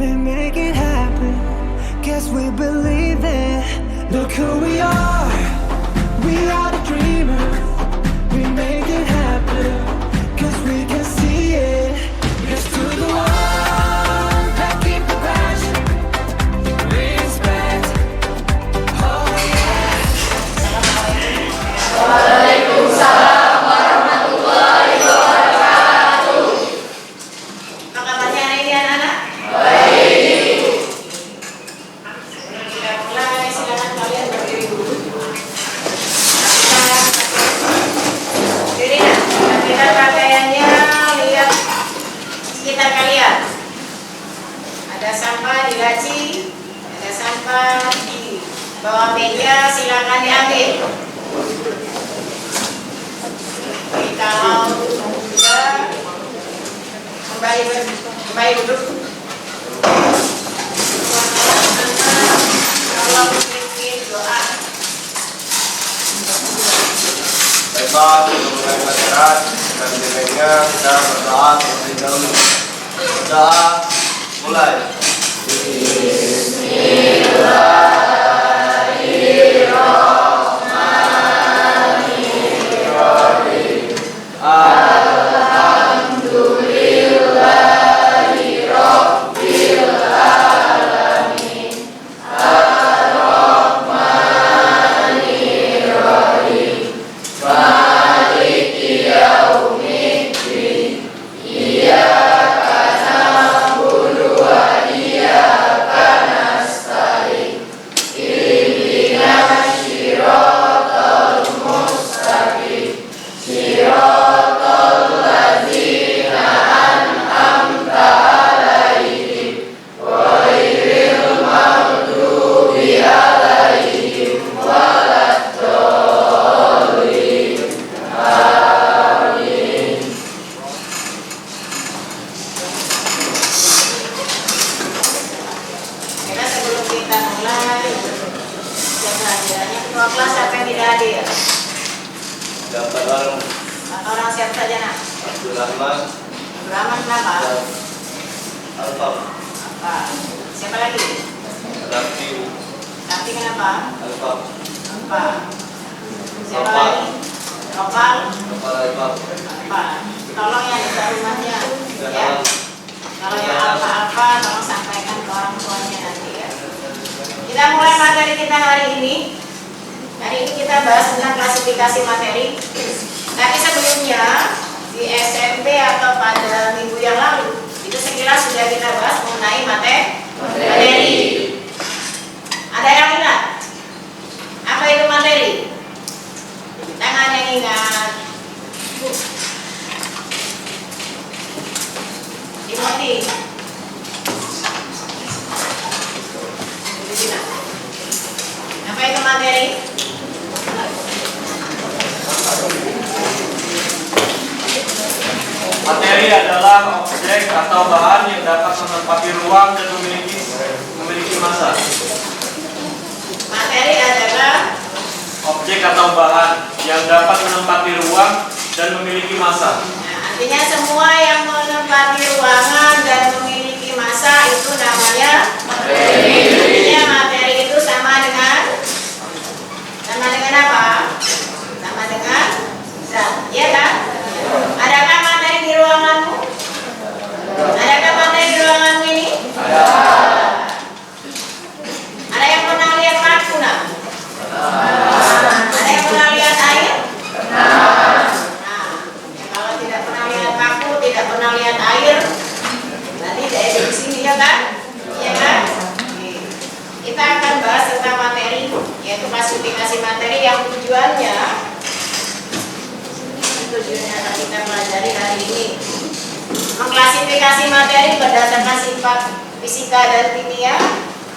we make it happen. Guess we believe it. Look who we are the dreamers. We make it happen, cause we can see it. Here's to the ones that keep the passion. Respect, oh yeah. Waalaikumsalam warahmatullahi wabarakatuh. Apa kabarnya hari ini anak-anak? Baik. Kita mulai, silakan kalian berdiri dulu. Berdiri nah, kita pakaiannya lihat sekitar kalian. Ada sampah di laci, ada sampah di bawah meja, silakan diambil. Kalau sudah kembali duduk. Allah memimpin doa. Baiklah, sebelum mulai pelajaran dan dimulainya kita berdoa terlebih dahulu. Berdoa mulai. Dapat orang siapa saja nak? Abdurrahman, Abdurrahman kenapa? Alfam, Apa? Siapa lagi? Rafi, Tapi kenapa? Alfam, Apa? Siapa Nopal. lagi? Nopal. Nopal Alfam, Apa? Tolong ya di rumahnya ya. Kalau yang apa-apa tolong sampaikan ke orang tuanya nanti ya. Kita mulai materi kita hari ini. Hari ini kita bahas tentang klasifikasi materi. Tapi sebelumnya di SMP atau pada minggu yang lalu itu sekilas sudah kita bahas mengenai materi. Ada yang ingat? Apa itu materi? Tangan yang ingat. Dimoti. Apa itu materi? Materi adalah objek atau bahan yang dapat menempati ruang dan memiliki massa. Materi adalah Objek atau bahan yang dapat menempati ruang dan memiliki massa. artinya semua yang menempati ruangan dan memiliki massa itu namanya materi. Artinya materi itu sama dengan apa? Sama dengan zat, ya kan? Adakah materi di ruanganmu? Adakah materi di ruanganmu ini? Ada yang pernah lihat paku nak? Ada yang pernah lihat air? Kalau tidak pernah lihat paku, tidak pernah lihat air, berarti tidak ada di sini ya kan? Iya kan? Kita akan bahas tentang materi, yaitu klasifikasi materi yang tujuannya akan kita pelajari hari ini. Mengklasifikasi materi berdasarkan sifat fisika dan kimia,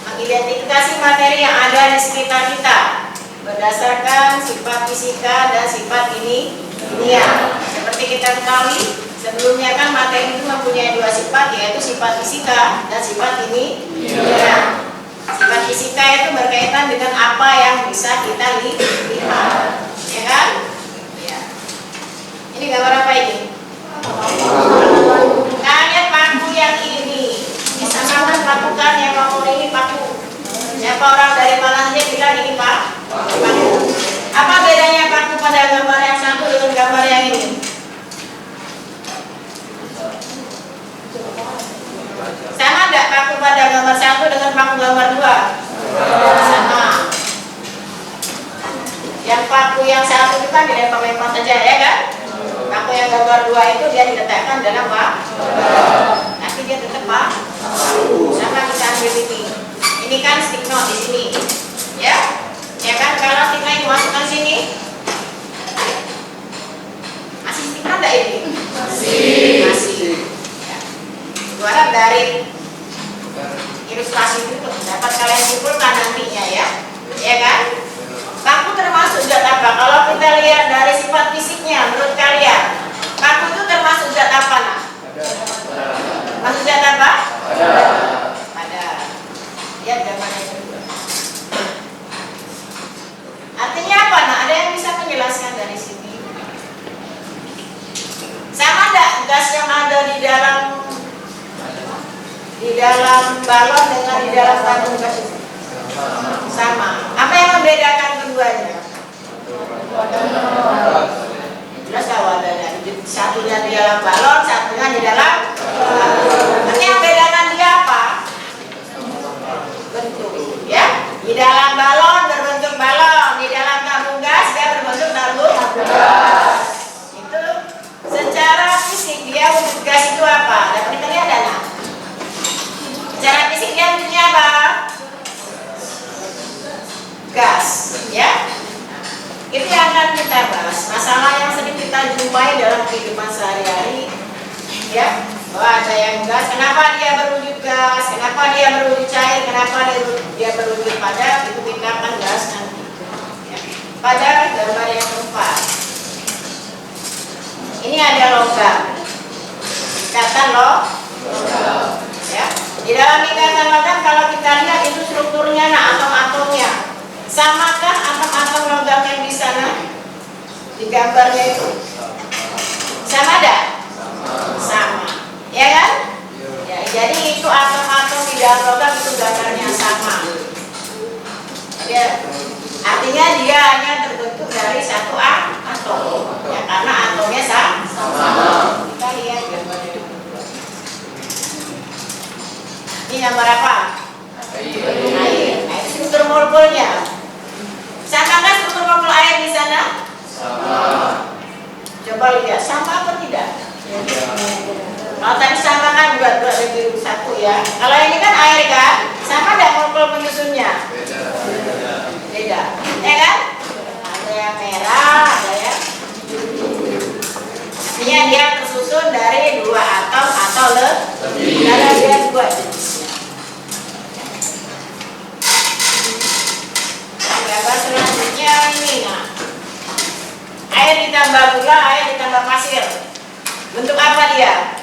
mengidentifikasi materi yang ada di sekitar kita berdasarkan sifat fisika dan sifat kimia. Seperti kita ketahui, sebelumnya kan materi itu mempunyai dua sifat, yaitu sifat fisika dan sifat kimia. Sifat fisika itu berkaitan dengan apa yang bisa kita lihat, ya kan? Ya. Ini gambar apa ini? Kalian paku yang ini, ini sama dengan paku gambar 2? Sama. Yang paku yang satu itu kan dilempar-lempar saja ya kan? Paku yang gambar 2 itu dia diletakkan dalam apa? Nanti dia tetap Pak. Sama kita ambil ini. Ini kan stick note di sini. Ya? Ya kan kalau stick note dimasukkan sini. Masih stick note enggak ini? Masih. Ya. Suara dari ilustrasi itu dapat kalian simpulkan nantinya ya. Ya kan? Paku termasuk zat apa? Kalau kita lihat dari sifat fisiknya, menurut kalian, paku itu termasuk zat apa? Nah? Masuk zat apa? Ada. Lihat gambarnya kedua. Artinya apa? Nah, ada yang bisa menjelaskan dari sini? Sama enggak gas yang ada di dalam balon dengan di dalam tabung gas itu? Sama. Apa yang membedakan keduanya? Jelas kalau wadahnya. Satunya di dalam balon, satunya di dalam tabung. Nanti yang membedakan dia apa? Bentuk. Ya. Di dalam balon berbentuk balon, di dalam tabung gas dia berbentuk tabung gas. Itu secara fisik dia wujud gas itu apa? Dapat kita lihat ada. Secara fisik dia wujudnya apa? Gas, ya. Itu yang akan kita bahas. Masalah yang sering kita jumpai dalam kehidupan sehari-hari, ya. Bahwa ada yang gas, kenapa dia berwujud gas, kenapa dia berwujud cair, kenapa dia berwujud padat, itu kita akan bahas nanti. Ya. Pada gambar yang keempat, ini ada logam. Ikatan logam, ya. Di dalam ikatan logam kalau kita lihat itu strukturnya, nah atom-atomnya. Samakah atom-atom logam yang di sana di gambarnya itu? Sama ada? Sama. Ya kan? Ya, jadi itu atom-atom di dalam logam itu gambarnya sama. Ya. Artinya dia hanya terbentuk dari satu atom. Ya, karena atomnya sama. Kita lihat gambarnya. Ini gambar apa? Air. Air struktur molekulnya. Samakah struktur molekul air di sana? Sama. Coba lihat, sama apa tidak? Kalau tadi sama kan buat lebih satu ya. Kalau ini kan air kan, sama ada molekul penyusunnya? Beda. Ya kan? Ada yang merah, ada yang artinya dia tersusun dari 2 atom atau lebih. Kalau dia 2 jenisnya. Gambar selanjutnya ini, nah, air ditambah gula, air ditambah pasir. Bentuk apa dia?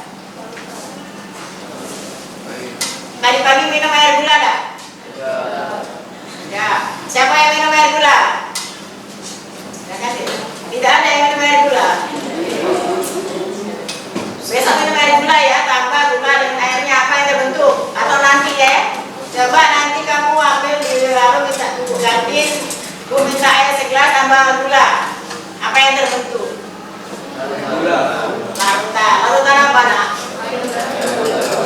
Tadi pagi minum air gula enggak? Ya. Siapa yang minum air gula? Ya kan? Tidak ada yang minum air gula. Besok minum air gula ya, tambah gula dengan airnya apa yang terbentuk? Atau nanti ya? Coba nanti kamu ambil di lalu minta tubuh ganti, minta air segelas tambah gula. Apa yang terbentuk? Larutan. Larutan apa nak?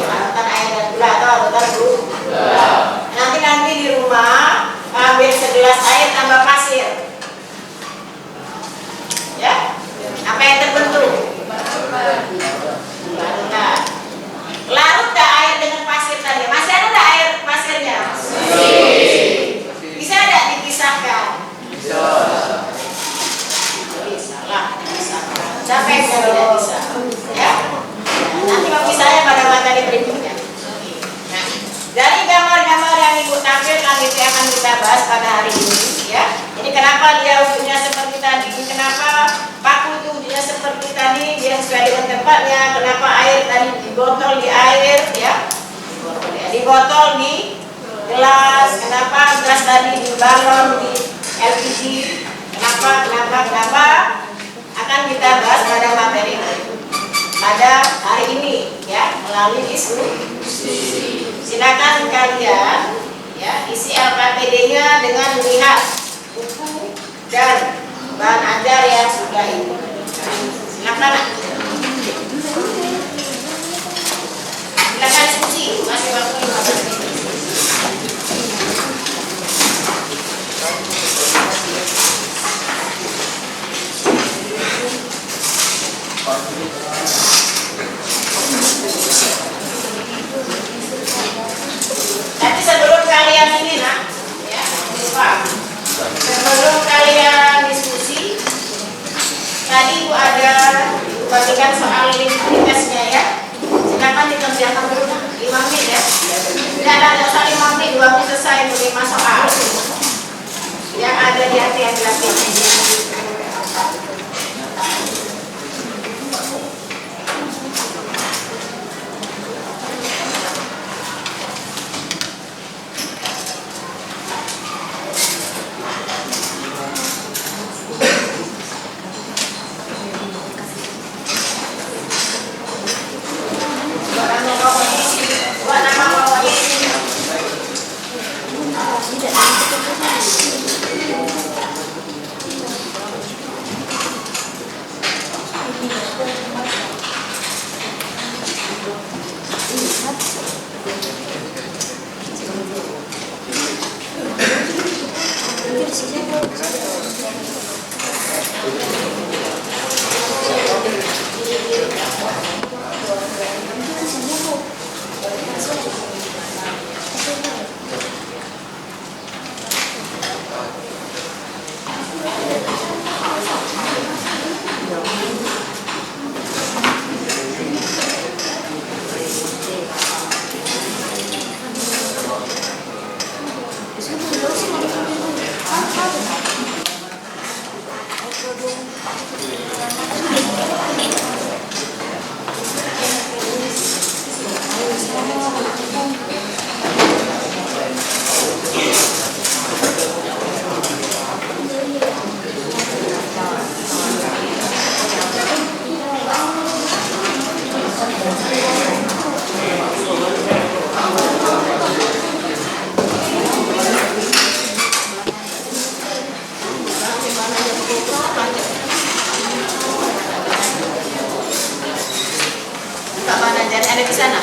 Larutan air dan gula atau larutan gula. Nanti di rumah ambil segelas air tambah pasir. Ya? Apa yang terbentuk? Larutan. Larut tak air dengan pasir tadi? Masih ada tak air pasirnya? Bisa tidak dipisahkan? Bisa lah dipisahkan. Siapa yang tidak bisa? Ya? Nanti pemisahnya pada materi berikutnya. Nah, dari gambar-gambar yang Ibu tampilkan itu akan kita bahas pada hari ini. Ya. Ini kenapa dia wujudnya seperti tadi? Kenapa paku itu wujudnya seperti tadi? Dia sesuai dengan tempatnya. Kenapa air tadi di botol di air? Ya. Di botol di gelas. Kenapa gelas tadi di balon di LPG? Kenapa? Akan kita bahas pada materi pada hari ini ya, melalui diskusi. Silakan kalian ya isi LKPD-nya dengan melihat buku dan bahan ajar yang sudah itu. Silakan. Silakan diskusi, masih waktu 15 menit. Tapi sebelum kalian ini nak, ya, lupa. Sebelum kalian diskusi, tadi Ibu ada bagikan soal lingkungannya ya. Silakan dikerjakan dulu nak, 5 menit ya. Tidak ada usah 5 menit, 2 menit selesai 5 soal. Yang ada di hati yang dilakukan. Buat nama bawahnya di sini. Pak Manajer ada di sana.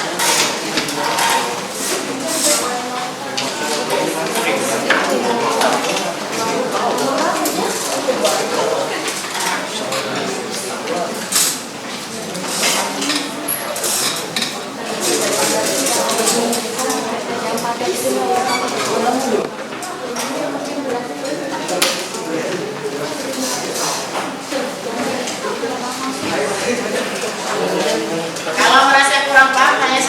Kalau merasa kurang paham, tanya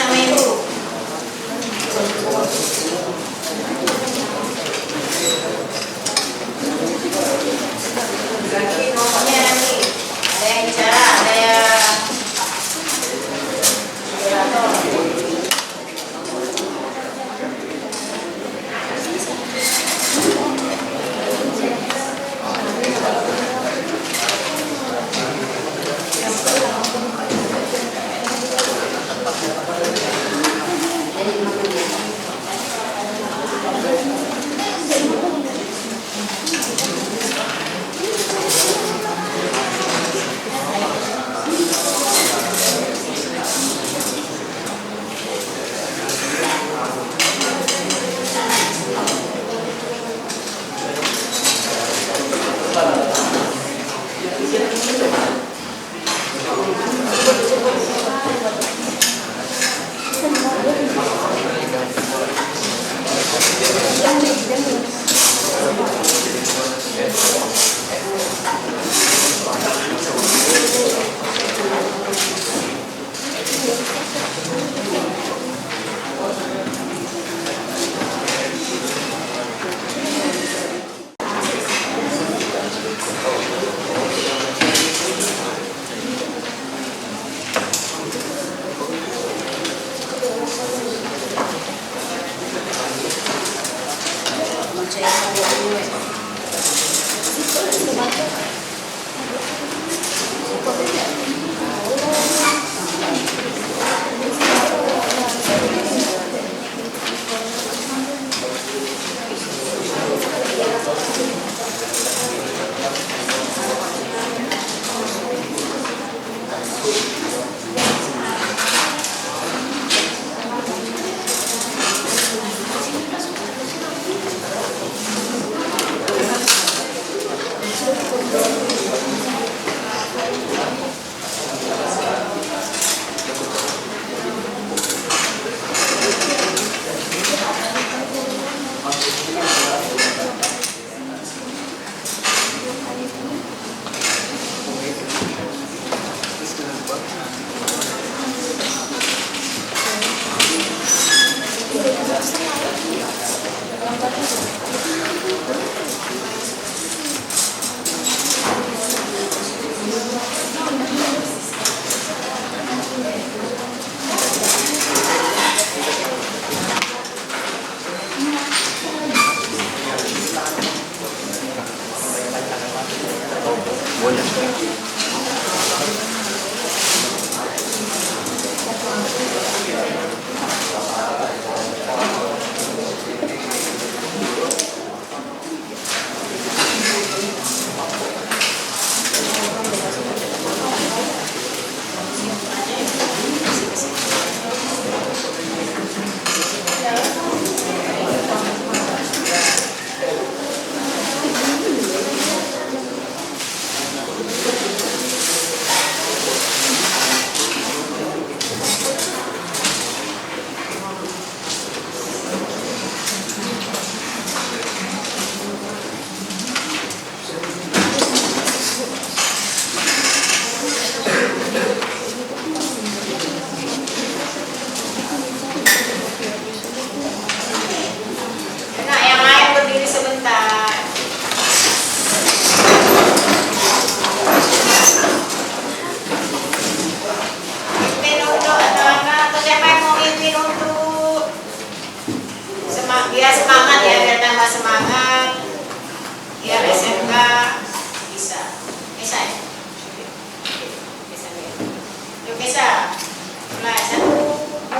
Mulai 1, 2,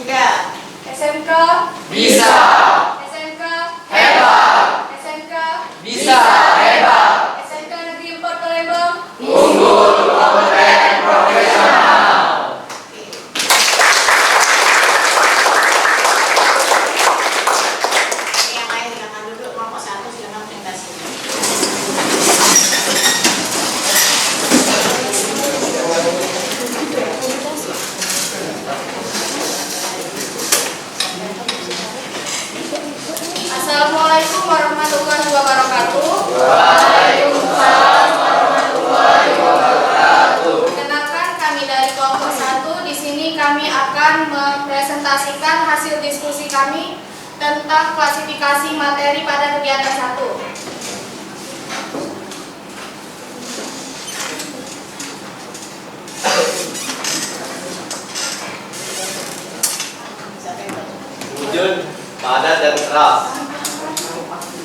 3. SMK Bisa. SMK Hebat. SMK Bisa. Hebat. SMK Negeri 4 Palembang. Unggul, kompeten, profesional. Yang lain silakan duduk. Kelompok 1 silakan presentasi. Assalamualaikum warahmatullahi wabarakatuh. Waalaikumsalam warahmatullahi wabarakatuh. Perkenalkan, kami dari kelompok 1. Di sini kami akan mempresentasikan hasil diskusi kami tentang klasifikasi materi pada kegiatan 1. Wujud padat dan keras.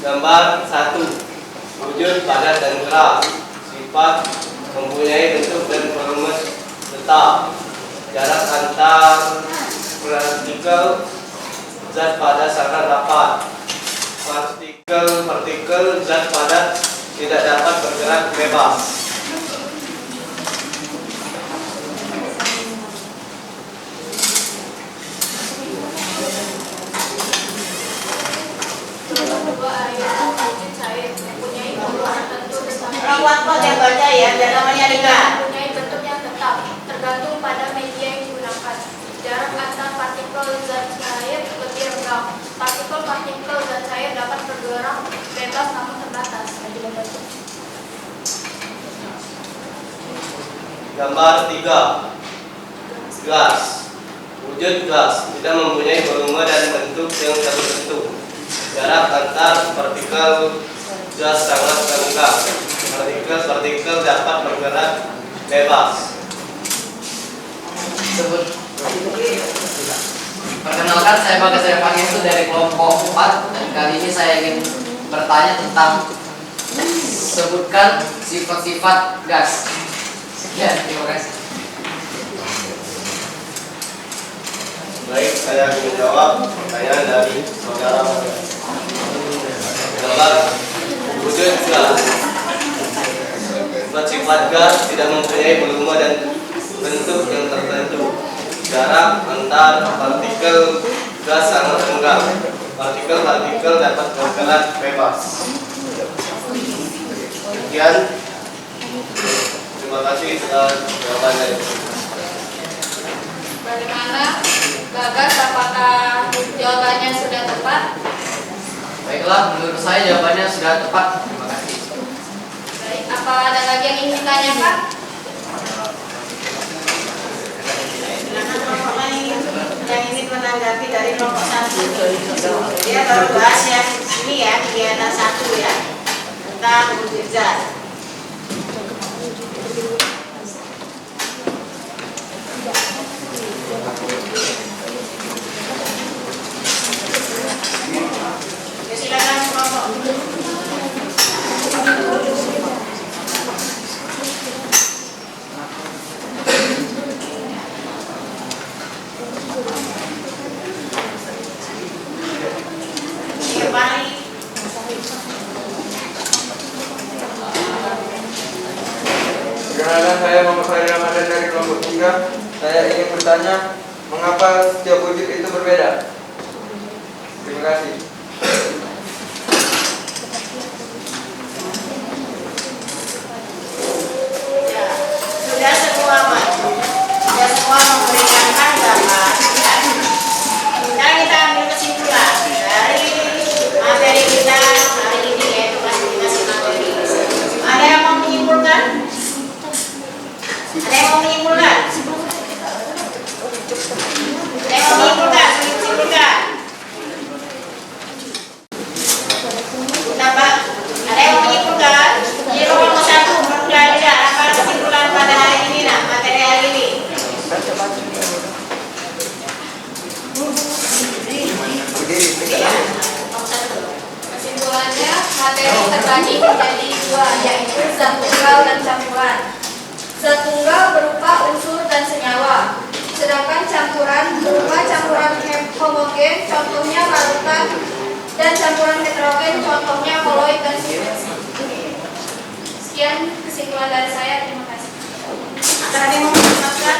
Gambar 1. Wujud padat dan keras. Sifat mempunyai bentuk dan volume tetap. Jarak antar partikel zat pada sangat rapat. Partikel zat padat tidak dapat bergerak bebas. Orang waktu yang baca ya, biar namanya ringan. Mempunyai bentuk yang tetap, tergantung pada media yang digunakan. Jarak antar partikel zat cair lebih rendah. Partikel zat cair dapat bergerak bebas namun terbatas. Gambar 3. Gas. Wujud gas tidak mempunyai volume dan bentuk yang tertentu. Jarak antar partikel gas sangat rendah. Partikel dapat bergerak bebas. Perkenalkan, saya Bagas Irfan itu dari kelompok 4 dan kali ini saya ingin bertanya tentang sebutkan sifat-sifat gas. Sekian, terima kasih. Baik, saya ingin jawab pertanyaan dari saudara. Gambar wujud gas. Sifat gas tidak mempunyai volume dan bentuk yang tertentu. Jarak antar partikel gas sangat rendah. Partikel dapat bergerak bebas. Sekian. Terima kasih atas jawabannya. Bagaimana, Bagas? Apakah jawabannya sudah tepat? Baiklah, menurut saya jawabannya sudah tepat. Terima kasih. Baik, apa ada lagi yang ingin ditanyakan? Silakan kelompok lain yang ingin menanggapi dari kelompok 1. Dia baru bahas yang ini ya, kegiatan 1 ya, tentang wujud zat. Ya, silakan kelompok. Perkenalkan, saya Muhammad Khalil Ramadan dari kelompok 3. Saya ingin bertanya, mengapa setiap wujud itu berbeda? Terima kasih. Ya, sudah semua memberikan tanggapan. Sekarang kita ambil kesimpulan dari materi kita hari ini, yaitu klasifikasi materi. Ada yang mau menyimpulkan? Ada yang mau menyimpulkan? Ada yang mau menyimpulkan? Menyimpulkan. Kenapa? Ada yang mau menyimpulkan? Jadi kelompok 1 belajar apa kesimpulan pada hari ini, nah materi hari ini. Iya, kelompok 1. Kesimpulannya, materi terbagi menjadi 2, yaitu zat tunggal dan campuran. Zat tunggal berupa unsur dan senyawa, Sedangkan campuran berupa campuran homogen, contohnya larutan, dan campuran heterogen, contohnya koloid dan simetris. Sekian kesimpulan dari saya. Terima kasih. Tadi mau menambahkan?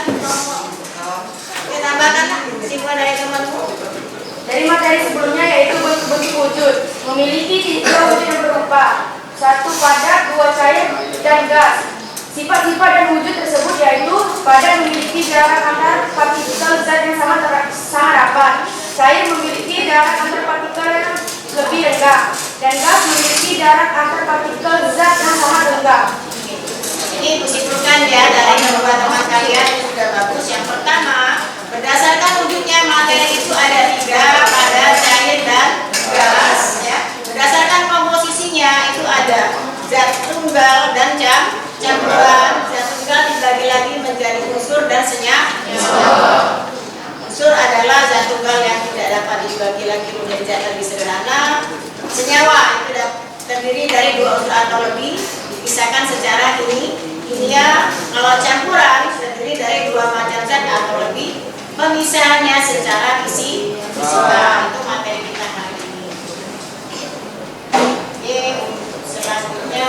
Oke, tambahkan kesimpulan dari temanmu. Dari materi sebelumnya yaitu bentuk wujud memiliki 3 wujud yang berupa 1 padat, 2 cair, dan gas. Sifat-sifat dan wujud tersebut yaitu padat memiliki jarak antar partikel zat yang sangat rapat, cair memiliki jarak antar partikel yang lebih rendah, dan gas memiliki jarak antar partikel zat yang sangat rendah. Ini kusimpulkan ya dari kedua teman kalian yang sudah bagus. Yang pertama, berdasarkan wujudnya materi itu ada 3, padat, cair, dan gas. Ya. Berdasarkan komposisinya itu ada zat tunggal dan campuran. Zat tunggal dibagi lagi menjadi unsur dan senyawa. Unsur adalah zat tunggal yang tidak dapat dibagi lagi menjadi zat lebih sederhana. Senyawa itu terdiri dari 2 unsur atau lebih, dipisahkan secara kimia. Kalau campuran terdiri dari 2 macam zat atau lebih, pemisahannya secara fisika. Itu materi kita hari ini. Oke, selanjutnya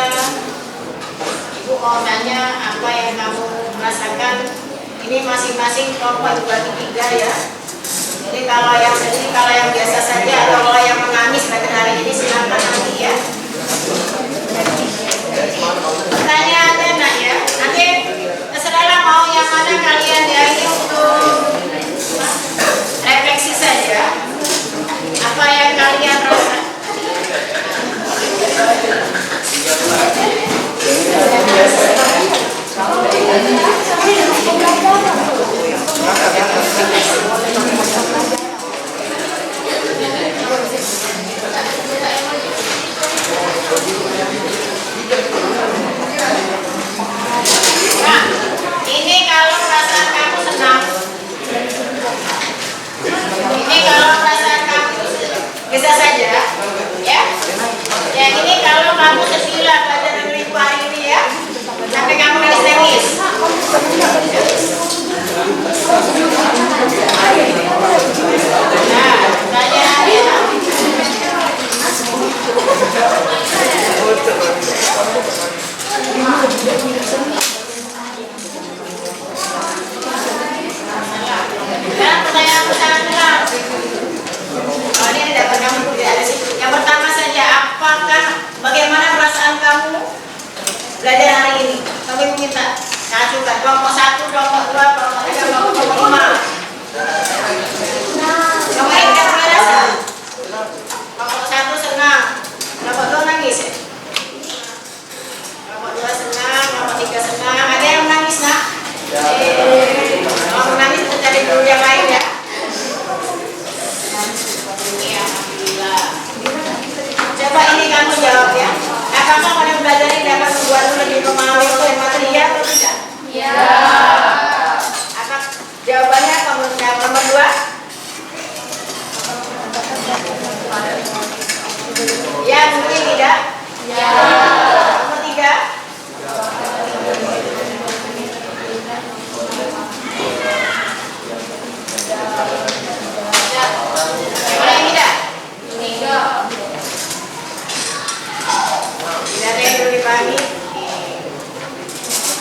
Ibu mau tanya apa yang kamu rasakan. Ini masing-masing kelompok dibagi 3 ya. Jadi kalau yang biasa saja atau kalau yang menangis pada hari ini silakan nanti ya. Pertanyaan enak ya. Nanti terserahlah mau yang mana kalian ya, ini untuk refleksi saja. Apa yang kalian rasa? Nah, ini kalau perasaan kamu senang. Ini kalau perasaan kamu bisa saja, ya. Yang ini kalau kamu sedih lah belajar dari hari ini ya, sampai kamu nangis-nangis. Nah, pertanyaan ya. Sekarang pertanyaan sangat. Oh, ini dapat kamu tidak ada sih. Yang pertama saja, bagaimana perasaan kamu belajar hari ini? Kami meminta ajukan kelompok 1, kelompok 2, kelompok 3, kelompok 5. Kamu ingat merasa? Kelompok 1 senang, kelompok 2 nangis ya? Kelompok 2 senang, kelompok 3 senang. Ada yang menangis nak? Kalau menangis kita cari dulu yang lain ya. Iya, alhamdulillah. Coba ini kamu jawab ya. Apakah pada belajar ini dapat membuatmu lebih memahami oleh materi ya atau tidak? Ya. Apa jawabannya kamu jawab nomor 2? Ya, mungkin tidak. Ya. Nomor 3? Boleh tidak? Tidak. Tidak ada yang perlu dipahami.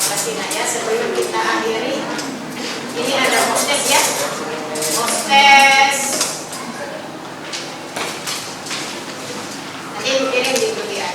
Kasih nak ya sebelum kita akhiri. Ini ada hostess ya. Hostess. Nanti kirim di kuliah.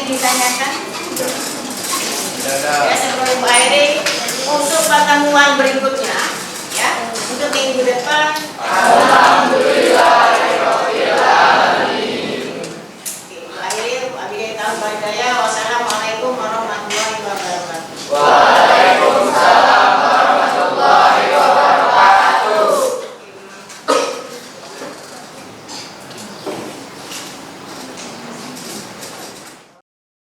ditanyakan? Ya, sebelum Ibu akhiri untuk pertemuan berikutnya, ya, untuk minggu depan. Alhamdulillahirobbilalamin. Ibu akhiri, wabillahi taufiq wal hidayah. Wassalamualaikum.